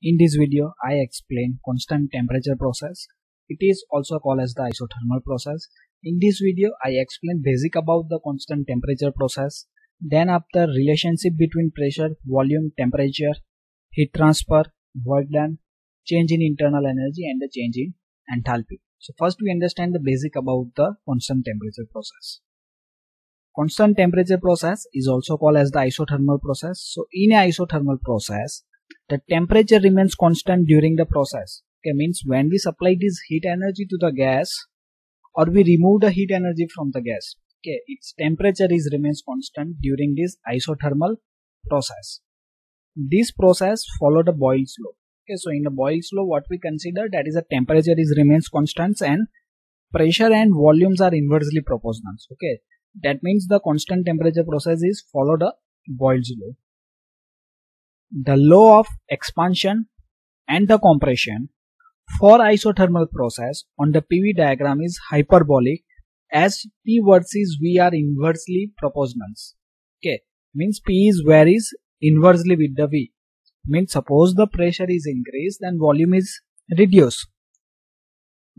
In this video, I explain constant temperature process. It is also called as the isothermal process. In this video, I explain basic about the constant temperature process. Then after relationship between pressure, volume, temperature, heat transfer, work done, change in internal energy and the change in enthalpy. So first we understand the basic about the constant temperature process. Constant temperature process is also called as the isothermal process. So in a isothermal process, the temperature remains constant during the process. Okay, means when we supply this heat energy to the gas or we remove the heat energy from the gas, okay, its temperature remains constant during this isothermal process. This process follow the Boyle's law. Okay, so in the Boyle's law, what we consider that is a temperature remains constant and pressure and volumes are inversely proportional. Okay, that means the constant temperature process is follow the Boyle's law. The law of expansion and the compression for isothermal process on the PV diagram is hyperbolic as P versus V are inversely proportional. Okay, means P is varies inversely with the V. Means suppose the pressure is increased and volume is reduced.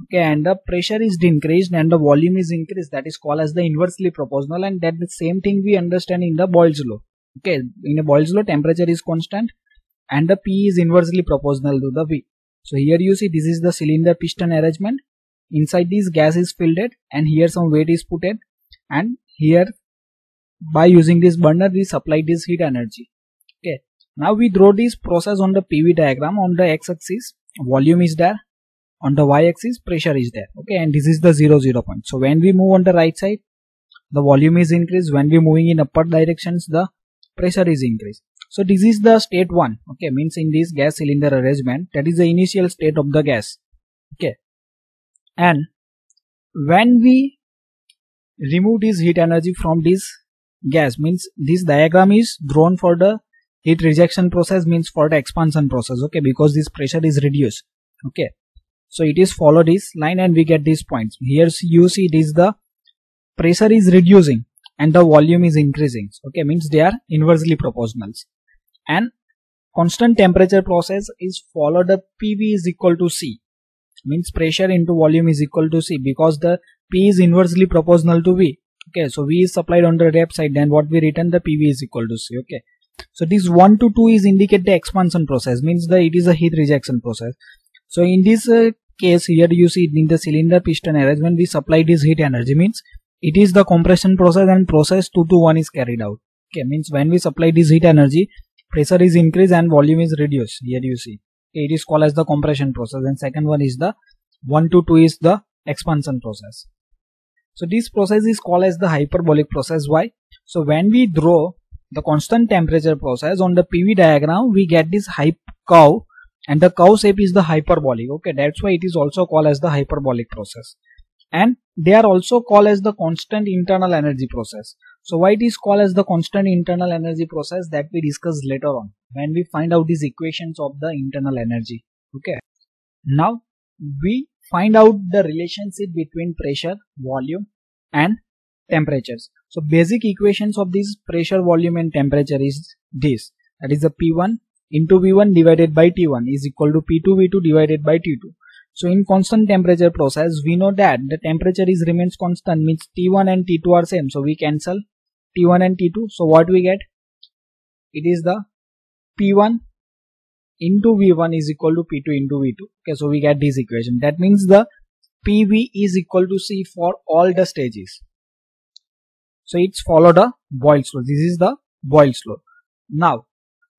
Okay, and the pressure is decreased and the volume is increased. That is called as the inversely proportional, and that the same thing we understand in the Boyle's law. Okay, in a Boyle's law, temperature is constant and the P is inversely proportional to the V. So here you see this is the cylinder piston arrangement. Inside this gas is filled and here some weight is put in, and here by using this burner we supply this heat energy. Okay, now we draw this process on the PV diagram. On the x-axis volume is there, on the y-axis pressure is there. Okay, and this is the 0 point. So when we move on the right side, the volume is increased. When we moving in upward directions, the pressure is increased. So this is the state 1. Okay, means in this gas cylinder arrangement, that is the initial state of the gas. Okay, and when we remove this heat energy from this gas, means this diagram is drawn for the heat rejection process, means for the expansion process. Okay, because this pressure is reduced. Okay, so it is follow this line and we get these points. Here you see this the pressure is reducing and the volume is increasing. Okay, means they are inversely proportional. And constant temperature process is follow the PV is equal to C, means pressure into volume is equal to C, because the P is inversely proportional to V. Okay, so V is supplied on the left side, then what we written, the PV is equal to C. Okay, so this 1 to 2 is indicate the expansion process, means the it is a heat rejection process. So in this case here you see in the cylinder piston arrangement we supply this heat energy, means it is the compression process and process 2 to 1 is carried out. Okay, means when we supply this heat energy, pressure is increased and volume is reduced. Here you see it is called as the compression process, and second one is the 1 to 2 is the expansion process. So this process is called as the hyperbolic process. Why? So when we draw the constant temperature process on the PV diagram, we get this curve and the curve shape is the hyperbolic. Okay, that's why it is also called as the hyperbolic process. And they are also called as the constant internal energy process. So why it is called as the constant internal energy process, that we discuss later on when we find out these equations of the internal energy. Okay, now we find out the relationship between pressure, volume and temperatures. So basic equations of this pressure, volume and temperature is this, that is the P1 into V1 divided by T1 is equal to P2 V2 divided by T2. So in constant temperature process, we know that the temperature remains constant, means T1 and T2 are same. So we cancel T1 and T2. So what we get? It is the P1 into V1 is equal to P2 into V2. Okay, so we get this equation. That means the PV is equal to C for all the stages. So it's follow the Boyle's law. This is the Boyle's law. Now,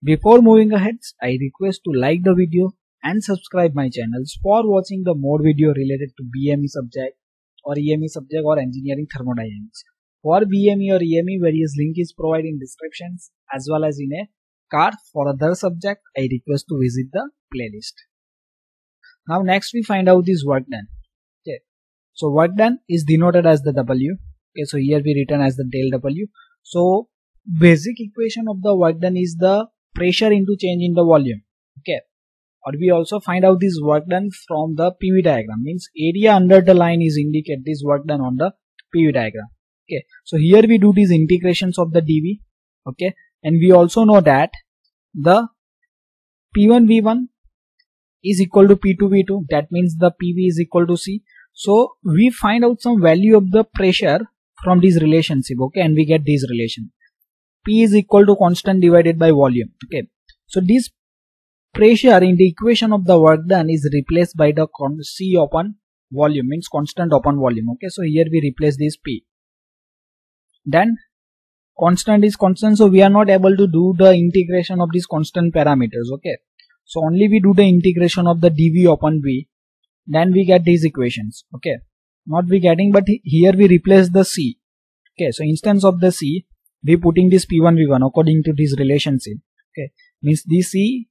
before moving ahead, I request to like the video and subscribe my channels for watching the more video related to BME subject or EME subject or engineering thermodynamics. For BME or EME, various link is provided in descriptions as well as in a card. For other subject, I request to visit the playlist. Now next we find out this work done. Okay, so work done is denoted as the W. Okay, so here we written as the del W. So basic equation of the work done is the pressure into change in the volume. Okay, or we also find out this work done from the PV diagram, means area under the line is indicate this work done on the PV diagram. Okay, so here we do these integrations of the dV. Okay, and we also know that the P1 V1 is equal to P2 V2. That means the PV is equal to C. So we find out some value of the pressure from this relationship, okay, and we get this relation. P is equal to constant divided by volume, okay. So this pressure in the equation of the work done is replaced by the C upon volume, means constant upon volume, okay. So here we replace this P. Then constant is constant, so we are not able to do the integration of these constant parameters, okay. So only we do the integration of the dV upon V, then we get these equations, okay. Not we getting, but here we replace the C, okay. So instance of the C, we putting this P1 V1 according to this relationship, okay. Means this C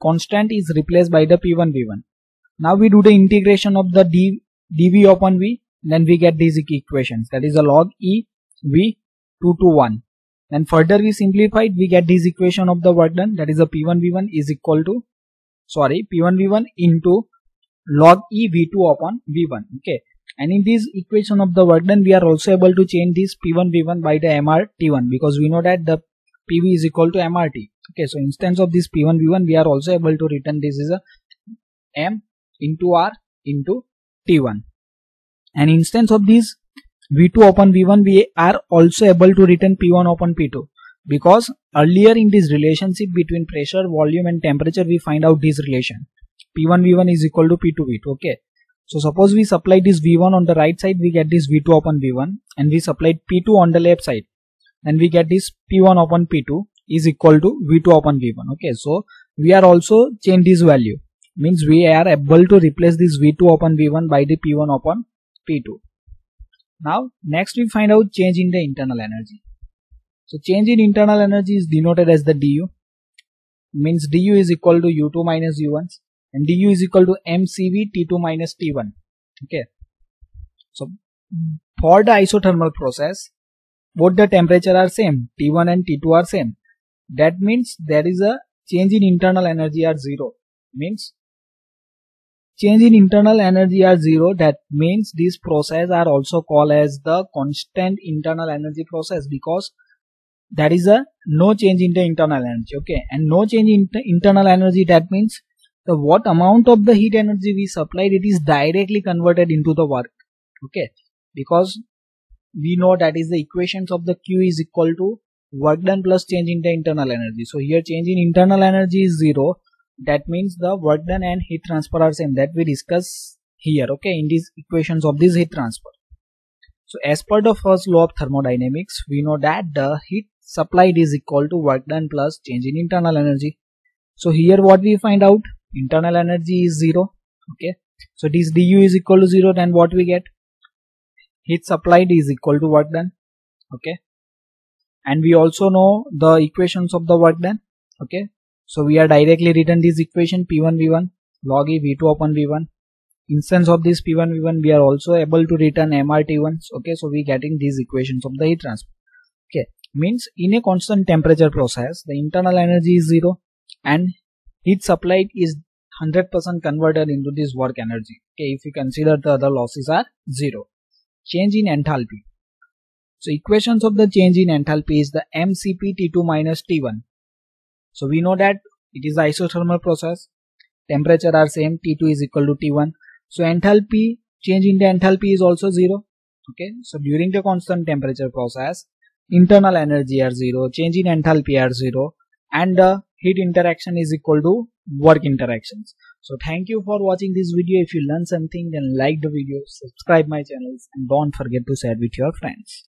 constant is replaced by the P1 V1. Now we do the integration of the dV upon V, then we get these equations, that is a log E V 2 to 1. Then further we simplified, we get this equation of the work done, that is a P1 V1 is equal to, P1 V1 into log E V2 upon V1, okay. And in this equation of the work done, we are also able to change this P1 V1 by the MRT1, because we know that the PV is equal to MRT, okay. So instance of this P1 V1, we are also able to return this is a M into R into T1. And instance of this V2 upon V1, we are also able to return P1 upon P2, because earlier in this relationship between pressure, volume and temperature, we find out this relation. P1 V1 is equal to P2 V2, okay. So suppose we supply this V1 on the right side, we get this V2 upon V1, and we supplied P2 on the left side, then we get this P1 upon P2 is equal to V2 upon V1, okay. So we are also change this value, means we are able to replace this V2 upon V1 by the P1 upon P2. Now next we find out change in the internal energy. So change in internal energy is denoted as the du, means du is equal to U2 minus U1, and du is equal to mCV T2 minus T1, okay. So for the isothermal process, both the temperature are same, T1 and T2 are same. That means there is a change in internal energy are 0, means change in internal energy are 0. That means this process are also called as the constant internal energy process, because there is a no change in the internal energy, okay. And no change in the internal energy, that means the what amount of the heat energy we supplied, it is directly converted into the work, okay. Because we know that is the equations of the Q is equal to work done plus change in the internal energy. So here change in internal energy is 0. That means the work done and heat transfer are same, that we discuss here, okay, in these equations of this heat transfer. So as per the first law of thermodynamics, we know that the heat supplied is equal to work done plus change in internal energy. So here what we find out, internal energy is 0, okay. So this du is equal to 0, then what we get, heat supplied is equal to work done, okay. And we also know the equations of the work done, okay. So we are directly written this equation P1 V1 log E V2 upon V1. Instance of this P1 V1, we are also able to return MRT1, okay. So we getting these equations of the heat transfer, okay. Means in a constant temperature process, the internal energy is 0 and heat supplied is 100% converted into this work energy, okay. If you consider the other losses are 0. Change in enthalpy. So equations of the change in enthalpy is the mCp T2 minus T1. So we know that it is isothermal process, temperature are same, T2 is equal to T1. So enthalpy, change in the enthalpy is also 0, okay. So during the constant temperature process, internal energy are 0, change in enthalpy are 0, and the heat interaction is equal to work interactions. So thank you for watching this video. If you learned something, then like the video, subscribe my channels, and don't forget to share with your friends.